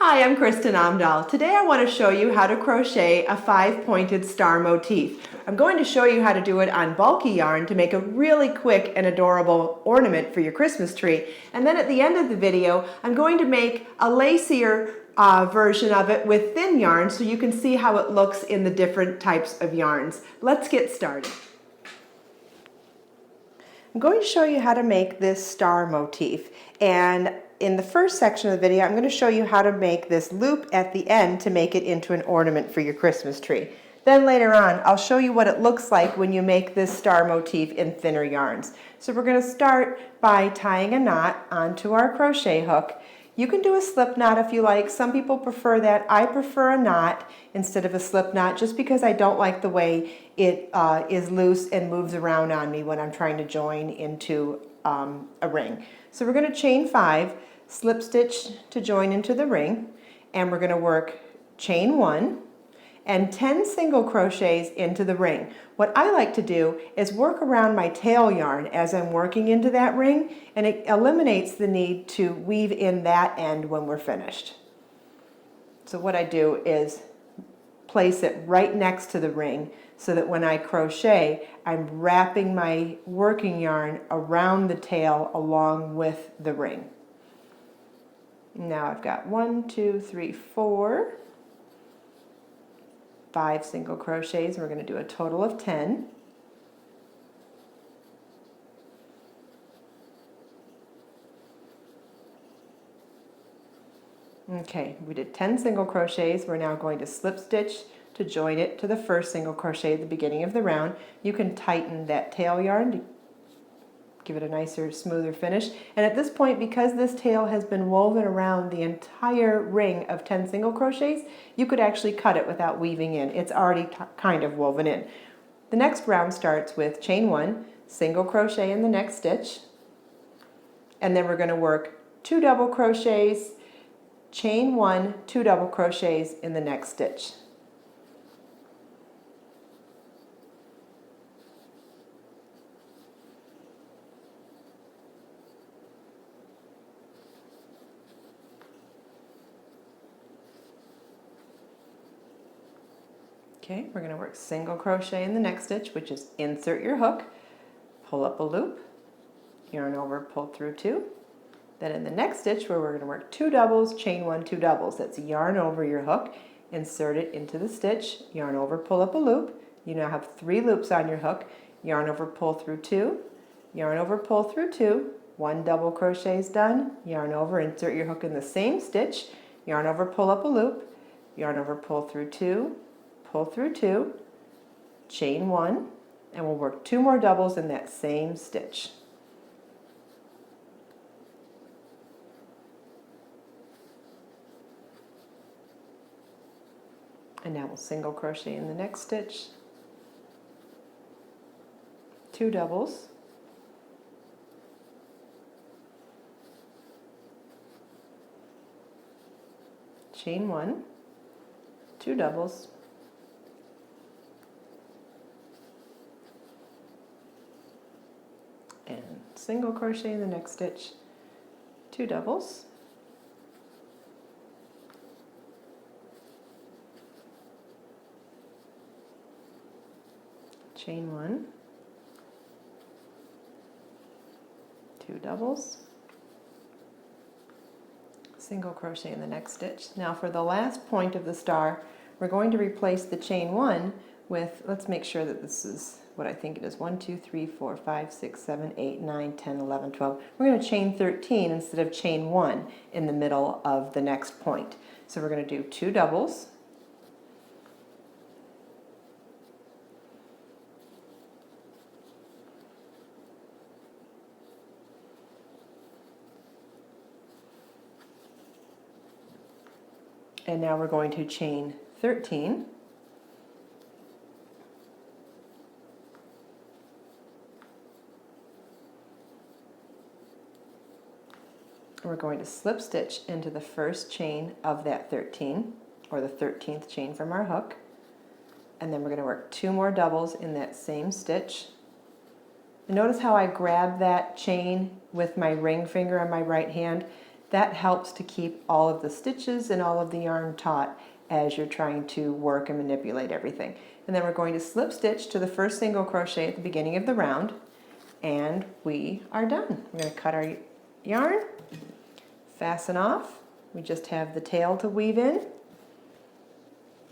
Hi, I'm Kristen Amdahl. Today I want to show you how to crochet a 5-pointed star motif. I'm going to show you how to do it on bulky yarn to make a really quick and adorable ornament for your Christmas tree. And then at the end of the video, I'm going to make a lacier version of it with thin yarn so you can see how it looks in the different types of yarns. Let's get started. I'm going to show you how to make this star motif, and in the first section of the video I'm going to show you how to make this loop at the end to make it into an ornament for your Christmas tree. Then later on I'll show you what it looks like when you make this star motif in thinner yarns. So we're going to start by tying a knot onto our crochet hook. You can do a slip knot if you like. Some people prefer that. I prefer a knot instead of a slip knot just because I don't like the way it is loose and moves around on me when I'm trying to join into a ring. So we're going to chain 5, slip stitch to join into the ring, and we're going to work chain 1 and 10 single crochets into the ring. What I like to do is work around my tail yarn as I'm working into that ring, and it eliminates the need to weave in that end when we're finished. So what I do is place it right next to the ring so that when I crochet, I'm wrapping my working yarn around the tail along with the ring. Now I've got 1, 2, 3, 4, 5 single crochets. We're going to do a total of 10. Okay, we did 10 single crochets. We're now going to slip stitch to join it to the first single crochet at the beginning of the round. You can tighten that tail yarn to give it a nicer, smoother finish. And at this point, because this tail has been woven around the entire ring of 10 single crochets, you could actually cut it without weaving in. It's already kind of woven in. The next round starts with chain 1, single crochet in the next stitch, and then we're going to work 2 double crochets, chain 1, 2 double crochets in the next stitch. Okay, we're going to work single crochet in the next stitch, which is insert your hook, pull up a loop, yarn over, pull through 2. Then in the next stitch where we're going to work 2 doubles, chain 1, 2 doubles. That's yarn over your hook, insert it into the stitch, yarn over, pull up a loop. You now have 3 loops on your hook, yarn over, pull through 2, yarn over, pull through 2, 1 double crochet is done, yarn over, insert your hook in the same stitch, yarn over, pull up a loop, yarn over, pull through 2, pull through 2, chain 1, and we'll work 2 more doubles in that same stitch. And now we'll single crochet in the next stitch, 2 doubles, chain 1, 2 doubles, and single crochet in the next stitch, 2 doubles, chain 1, 2 doubles, single crochet in the next stitch. Now for the last point of the star, we're going to replace the chain 1 with, let's make sure that this is what I think it is, 1, 2, 3, 4, 5, 6, 7, 8, 9, 10, 11, 12. We're going to chain 13 instead of chain 1 in the middle of the next point. So we're going to do 2 doubles, and now we're going to chain 13, we're going to slip stitch into the first chain of that 13, or the 13th chain from our hook, and then we're going to work 2 more doubles in that same stitch. And notice how I grab that chain with my ring finger on my right hand. That helps to keep all of the stitches and all of the yarn taut as you're trying to work and manipulate everything. And then we're going to slip stitch to the first single crochet at the beginning of the round, and we are done. We're going to cut our yarn, fasten off. We just have the tail to weave in,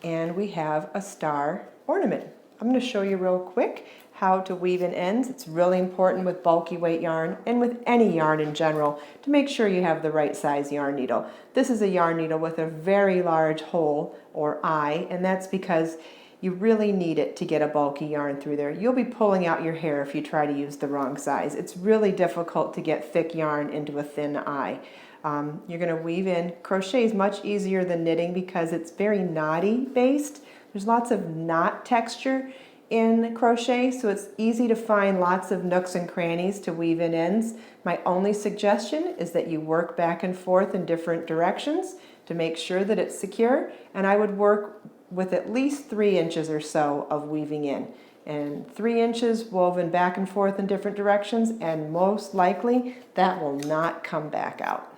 and we have a star ornament. I'm going to show you real quick how to weave in ends. It's really important with bulky weight yarn and with any yarn in general to make sure you have the right size yarn needle. This is a yarn needle with a very large hole or eye, and that's because you really need it to get a bulky yarn through there. You'll be pulling out your hair if you try to use the wrong size. It's really difficult to get thick yarn into a thin eye. You're going to weave in. Crochet is much easier than knitting because it's very knotty based. There's lots of knot texture in crochet, so it's easy to find lots of nooks and crannies to weave in ends. My only suggestion is that you work back and forth in different directions to make sure that it's secure, and I would work with at least 3 inches or so of weaving in. And 3 inches woven back and forth in different directions, and most likely that will not come back out.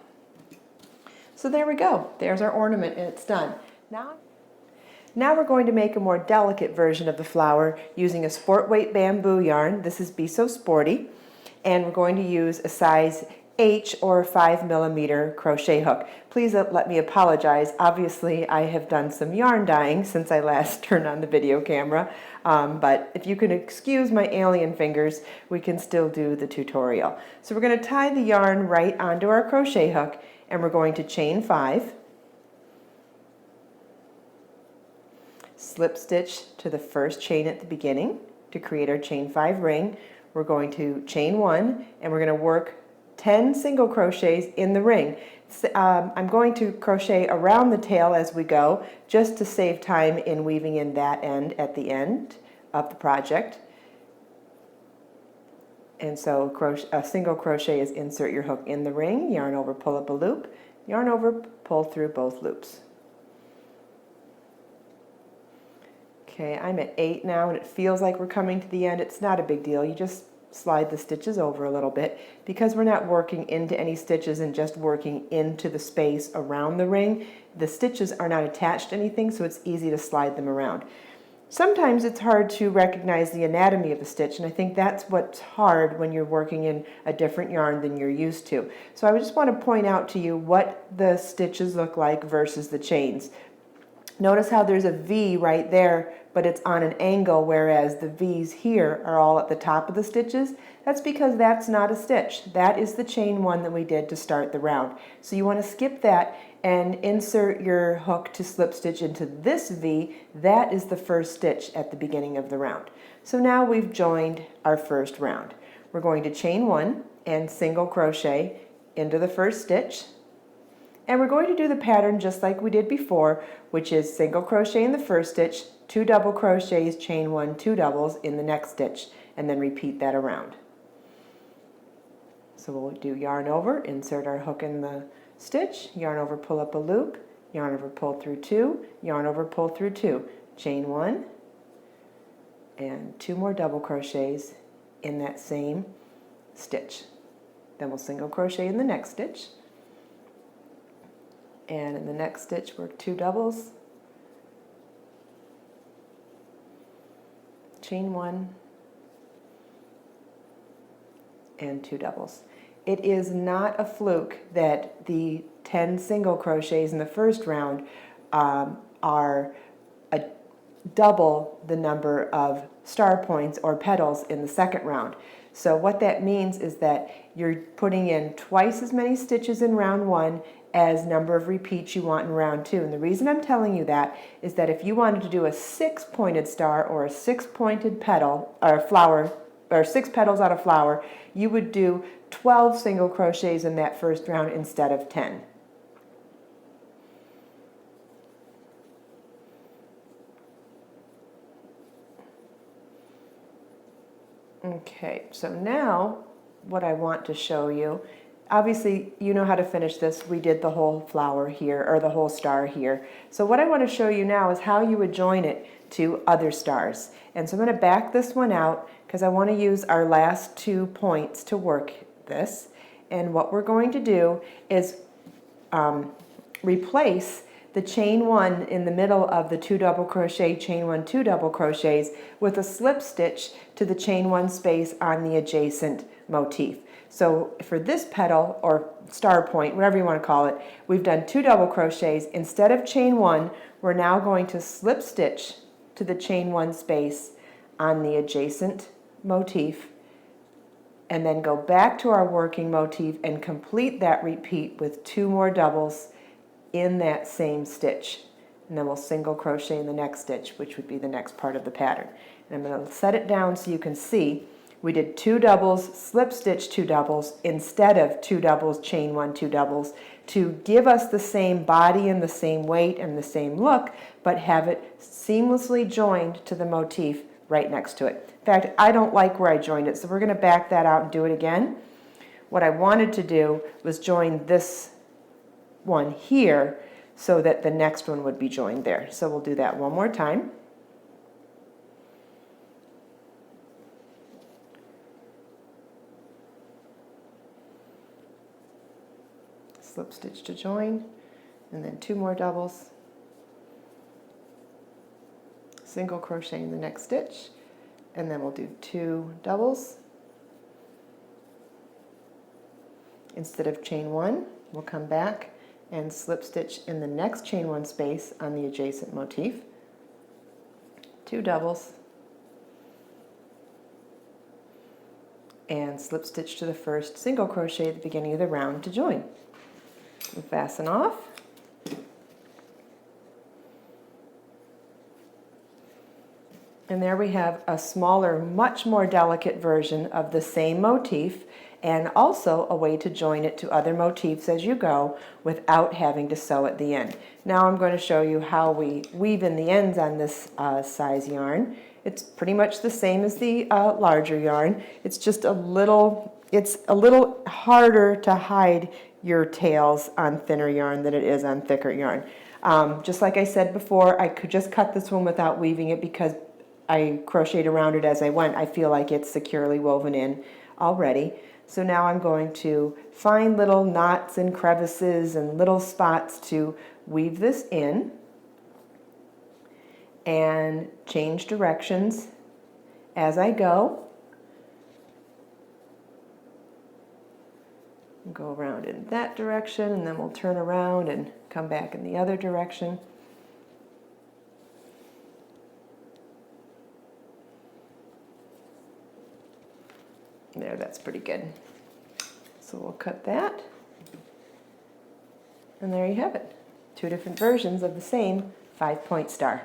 So there we go. There's our ornament and it's done. Now we're going to make a more delicate version of the flower using a sport weight bamboo yarn. This is Be So Sporty. And we're going to use a size H or 5mm crochet hook. Please let me apologize. Obviously, I have done some yarn dyeing since I last turned on the video camera. But if you can excuse my alien fingers, we can still do the tutorial. So we're going to tie the yarn right onto our crochet hook, and we're going to chain 5. Slip stitch to the first chain at the beginning to create our chain 5 ring. We're going to chain 1, and we're going to work 10 single crochets in the ring. I'm going to crochet around the tail as we go, just to save time in weaving in that end at the end of the project. And so a single crochet is insert your hook in the ring, yarn over, pull up a loop, yarn over, pull through both loops. Okay, I'm at 8 now, and it feels like we're coming to the end. It's not a big deal. You just slide the stitches over a little bit because we're not working into any stitches and just working into the space around the ring. The stitches are not attached to anything, so it's easy to slide them around. Sometimes it's hard to recognize the anatomy of a stitch, and I think that's what's hard when you're working in a different yarn than you're used to. So I just want to point out to you what the stitches look like versus the chains. Notice how there's a V right there, but it's on an angle, whereas the V's here are all at the top of the stitches. That's because that's not a stitch. That is the chain 1 that we did to start the round. So you want to skip that and insert your hook to slip stitch into this V. That is the first stitch at the beginning of the round. So now we've joined our first round. We're going to chain 1 and single crochet into the first stitch. And we're going to do the pattern just like we did before, which is single crochet in the first stitch, 2 double crochets, chain 1, 2 doubles in the next stitch, and then repeat that around. So we'll do yarn over, insert our hook in the stitch, yarn over, pull up a loop, yarn over, pull through 2, yarn over, pull through 2, chain 1, and 2 more double crochets in that same stitch. Then we'll single crochet in the next stitch. And in the next stitch, work 2 doubles, chain 1, and 2 doubles. It is not a fluke that the 10 single crochets in the first round are double the number of star points or petals in the second round. So what that means is that you're putting in twice as many stitches in round 1 as number of repeats you want in round 2. And the reason I'm telling you that is that if you wanted to do a 6-pointed star or a 6-pointed petal or flower, or 6 petals on a flower, you would do 12 single crochets in that first round instead of 10. Okay, so now what I want to show you, obviously you know how to finish this. We did the whole flower here, or the whole star here. So what I want to show you now is how you would join it to other stars. And so I'm going to back this one out because I want to use our last 2 points to work this. And what we're going to do is replace the chain 1 in the middle of the 2 double crochet, chain 1, 2 double crochets with a slip stitch to the chain 1 space on the adjacent motif. So for this petal or star point, whatever you want to call it, we've done 2 double crochets. Instead of chain 1, we're now going to slip stitch to the chain 1 space on the adjacent motif, and then go back to our working motif and complete that repeat with 2 more doubles in that same stitch. And then we'll single crochet in the next stitch, which would be the next part of the pattern. And I'm going to set it down so you can see we did 2 doubles, slip stitch 2 doubles instead of 2 doubles, chain 1, 2 doubles, to give us the same body and the same weight and the same look, but have it seamlessly joined to the motif right next to it. In fact, I don't like where I joined it, so we're going to back that out and do it again. What I wanted to do was join this one here so that the next one would be joined there. So we'll do that one more time. Slip stitch to join, and then 2 more doubles, single crochet in the next stitch, and then we'll do 2 doubles. Instead of chain 1, we'll come back and slip stitch in the next chain 1 space on the adjacent motif, 2 doubles, and slip stitch to the first single crochet at the beginning of the round to join. And fasten off. And there we have a smaller, much more delicate version of the same motif, and also a way to join it to other motifs as you go without having to sew at the end. Now I'm going to show you how we weave in the ends on this size yarn. It's pretty much the same as the larger yarn. It's just a little harder to hide your tails on thinner yarn than it is on thicker yarn. Just like I said before, I could just cut this one without weaving it because I crocheted around it as I went. I feel like it's securely woven in already. So now I'm going to find little knots and crevices and little spots to weave this in and change directions as I go. Go around in that direction, and then we'll turn around and come back in the other direction. There, that's pretty good. So we'll cut that, and there you have it. 2 different versions of the same 5-point star.